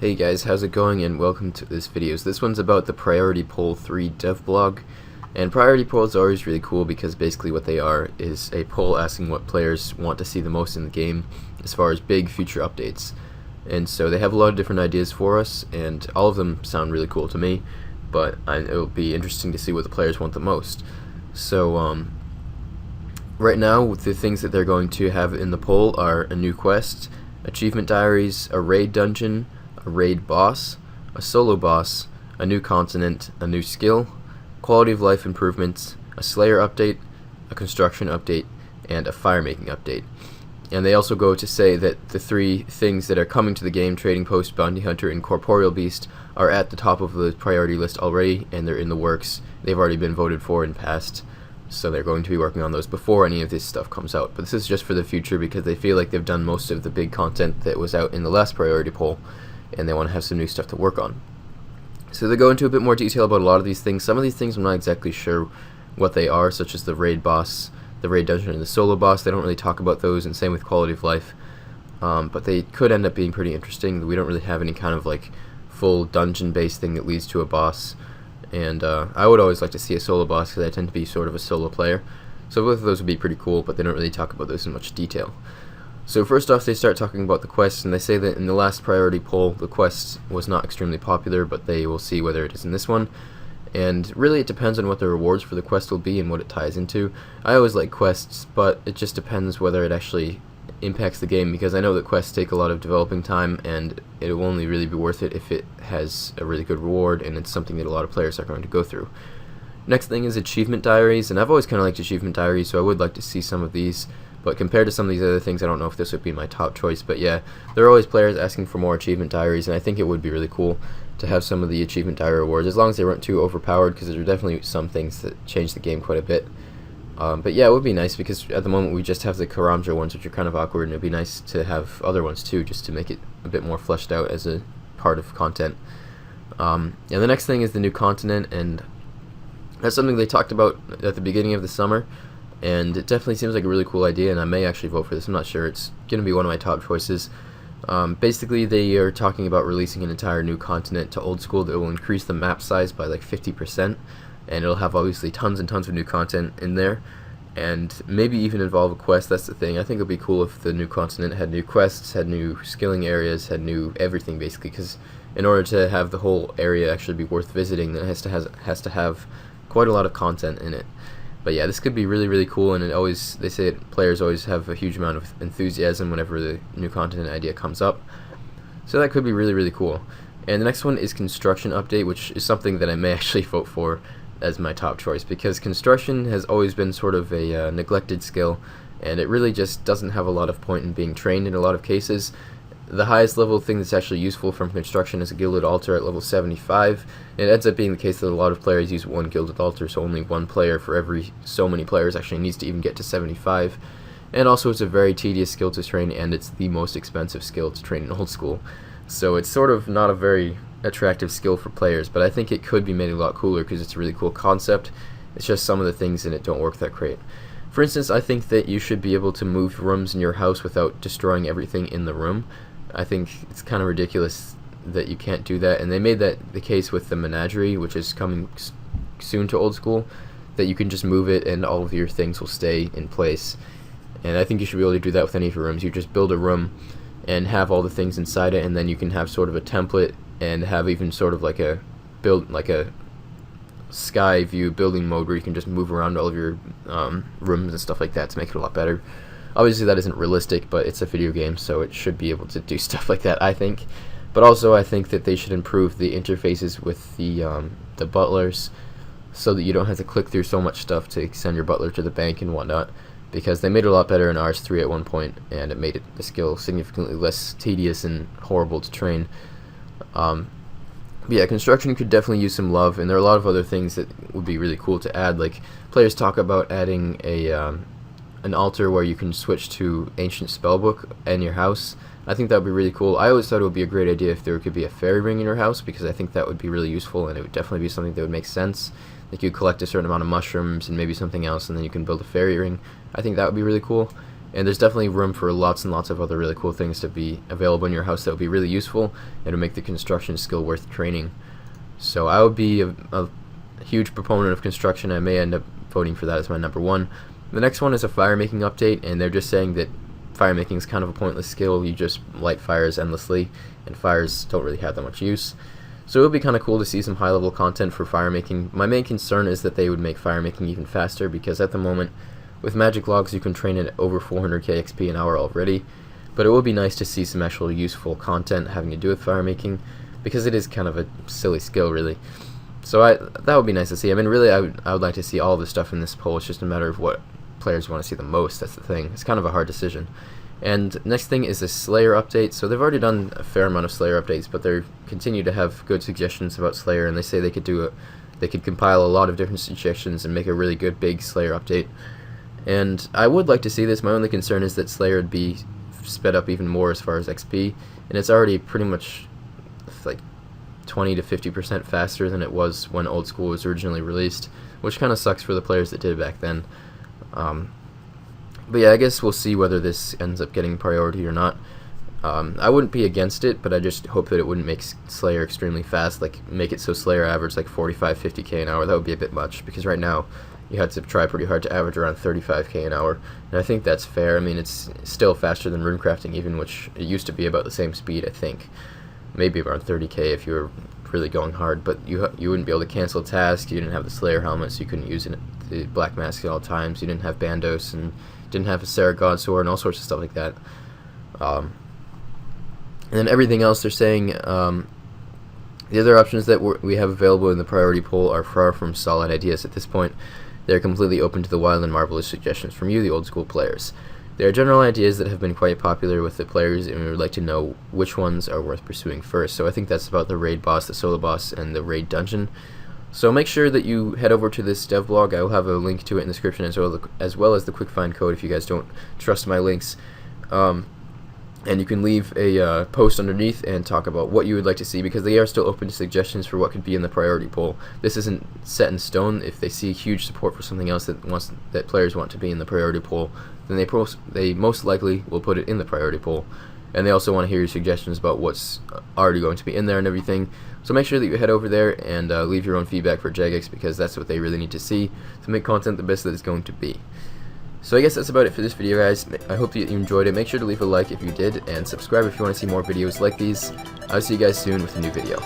Hey guys, how's it going, and welcome to this video. So this one's about the Priority Poll 3 dev blog. And priority polls are always really cool because basically what they are is a poll asking what players want to see the most in the game as far as big future updates. And so they have a lot of different ideas for us, and all of them sound really cool to me, but it'll be interesting to see what the players want the most. So right now the things that they're going to have in the poll are a new quest, achievement diaries, a raid dungeon, a raid boss, a solo boss, a new continent, a new skill, quality of life improvements, a Slayer update, a construction update, and a fire making update. And they also go to say that the three things that are coming to the game, Trading Post, Bounty Hunter, and Corporeal Beast, are at the top of the priority list already, and they're in the works. They've already been voted for and passed, so they're going to be working on those before any of this stuff comes out. But this is just for the future because they feel like they've done most of the big content that was out in the last priority poll, and they want to have some new stuff to work on. So they go into a bit more detail about a lot of these things. Some of these things I'm not exactly sure what they are, such as the raid boss, the raid dungeon, and the solo boss. They don't really talk about those, and same with quality of life. But they could end up being pretty interesting. We don't really have any kind of like full dungeon-based thing that leads to a boss. And I would always like to see a solo boss because I tend to be sort of a solo player. So both of those would be pretty cool, but they don't really talk about those in much detail. So first off, they start talking about the quest, and they say that in the last priority poll, the quest was not extremely popular, but they will see whether it is in this one. And really, it depends on what the rewards for the quest will be and what it ties into. I always like quests, but it just depends whether it actually impacts the game, because I know that quests take a lot of developing time, and it will only really be worth it if it has a really good reward, and it's something that a lot of players are going to go through. Next thing is achievement diaries, and I've always kind of liked achievement diaries, so I would like to see some of these. But compared to some of these other things, I don't know if this would be my top choice. But yeah, there are always players asking for more achievement diaries, and I think it would be really cool to have some of the achievement diary rewards, as long as they weren't too overpowered, because there are definitely some things that change the game quite a bit. But yeah, it would be nice, because at the moment we just have the Karamja ones, which are kind of awkward, and it would be nice to have other ones too, just to make it a bit more fleshed out as a part of content. And the next thing is the new continent, and that's something they talked about at the beginning of the summer. And it definitely seems like a really cool idea, and I may actually vote for this. I'm not sure. It's going to be one of my top choices. Basically, they are talking about releasing an entire new continent to Old School that will increase the map size by like 50%, and it'll have obviously tons and tons of new content in there, and maybe even involve a quest. That's the thing. I think it would be cool if the new continent had new quests, had new skilling areas, had new everything basically, because in order to have the whole area actually be worth visiting, it has to have quite a lot of content in it. But yeah, this could be really, really cool, and they say players always have a huge amount of enthusiasm whenever the new content idea comes up. So that could be really, really cool. And the next one is construction update, which is something that I may actually vote for as my top choice, because construction has always been sort of a neglected skill, and it really just doesn't have a lot of point in being trained in a lot of cases. The highest level thing that's actually useful from construction is a gilded altar at level 75. It ends up being the case that a lot of players use one gilded altar, so only one player for every so many players actually needs to even get to 75. And also it's a very tedious skill to train, and it's the most expensive skill to train in Old School. So it's sort of not a very attractive skill for players, but I think it could be made a lot cooler because it's a really cool concept. It's just some of the things in it don't work that great. For instance, I think that you should be able to move rooms in your house without destroying everything in the room. I think it's kind of ridiculous that you can't do that, and they made that the case with the Menagerie, which is coming soon to Old School, that you can just move it and all of your things will stay in place. And I think you should be able to do that with any of your rooms. You just build a room and have all the things inside it, and then you can have sort of a template and have even sort of like a sky view building mode where you can just move around all of your rooms and stuff like that to make it a lot better. Obviously that isn't realistic, but it's a video game, so it should be able to do stuff like that, I think. But also I think that they should improve the interfaces with the butlers, so that you don't have to click through so much stuff to send your butler to the bank and whatnot, because they made it a lot better in RS3 at one point, and it made the skill significantly less tedious and horrible to train. But yeah, construction could definitely use some love, and there are a lot of other things that would be really cool to add. Like, players talk about adding an altar where you can switch to Ancient Spellbook in your house. I think that would be really cool. I always thought it would be a great idea if there could be a fairy ring in your house, because I think that would be really useful, and it would definitely be something that would make sense. Like, you collect a certain amount of mushrooms and maybe something else, and then you can build a fairy ring. I think that would be really cool. and there's definitely room for lots and lots of other really cool things to be available in your house that would be really useful and to make the construction skill worth training. So I would be a huge proponent of construction. I may end up voting for that as my number one. The next one is a fire making update, and they're just saying that fire making is kind of a pointless skill. You just light fires endlessly, and fires don't really have that much use. So it would be kind of cool to see some high level content for fire making. My main concern is that they would make fire making even faster, because at the moment with magic logs you can train it at over 400k XP an hour already, but it would be nice to see some actual useful content having to do with fire making, because it is kind of a silly skill really. So that would be nice to see. I mean, really I would like to see all the stuff in this poll. It's just a matter of what players want to see the most. That's the thing. It's kind of a hard decision. And next thing is the Slayer update. So they've already done a fair amount of Slayer updates, but they continue to have good suggestions about Slayer, and they say they could compile a lot of different suggestions and make a really good big Slayer update. And I would like to see this. My only concern is that Slayer would be sped up even more as far as XP, and it's already pretty much like 20 to 50% faster than it was when Old School was originally released, which kind of sucks for the players that did it back then. But yeah, I guess we'll see whether this ends up getting priority or not. I wouldn't be against it, but I just hope that it wouldn't make Slayer extremely fast, like make it so Slayer average like 45-50k an hour. That would be a bit much, because right now you had to try pretty hard to average around 35k an hour, and I think that's fair. I mean, it's still faster than runecrafting even, which it used to be about the same speed, I think. Maybe around 30k if you were really going hard, but you wouldn't be able to cancel tasks. You didn't have the Slayer helmet, so you couldn't use the Black Mask at all times. You didn't have Bandos, and didn't have a Sarah Godsword, and all sorts of stuff like that. And then everything else they're saying, the other options that we have available in the priority poll are far from solid ideas at this point. They're completely open to the wild and marvelous suggestions from you, the old school players. They are general ideas that have been quite popular with the players, and we would like to know which ones are worth pursuing first. So I think that's about the raid boss, the solo boss, and the raid dungeon. So make sure that you head over to this dev blog. I will have a link to it in the description, as well as the quick find code if you guys don't trust my links. And you can leave a post underneath and talk about what you would like to see, because they are still open to suggestions for what could be in the priority poll. This isn't set in stone. If they see huge support for something else that players want to be in the priority poll, then they most likely will put it in the priority poll. And they also want to hear your suggestions about what's already going to be in there and everything. So make sure that you head over there and leave your own feedback for Jagex, because that's what they really need to see to make content the best that it's going to be. So I guess that's about it for this video, guys. I hope that you enjoyed it. Make sure to leave a like if you did, and subscribe if you want to see more videos like these. I'll see you guys soon with a new video.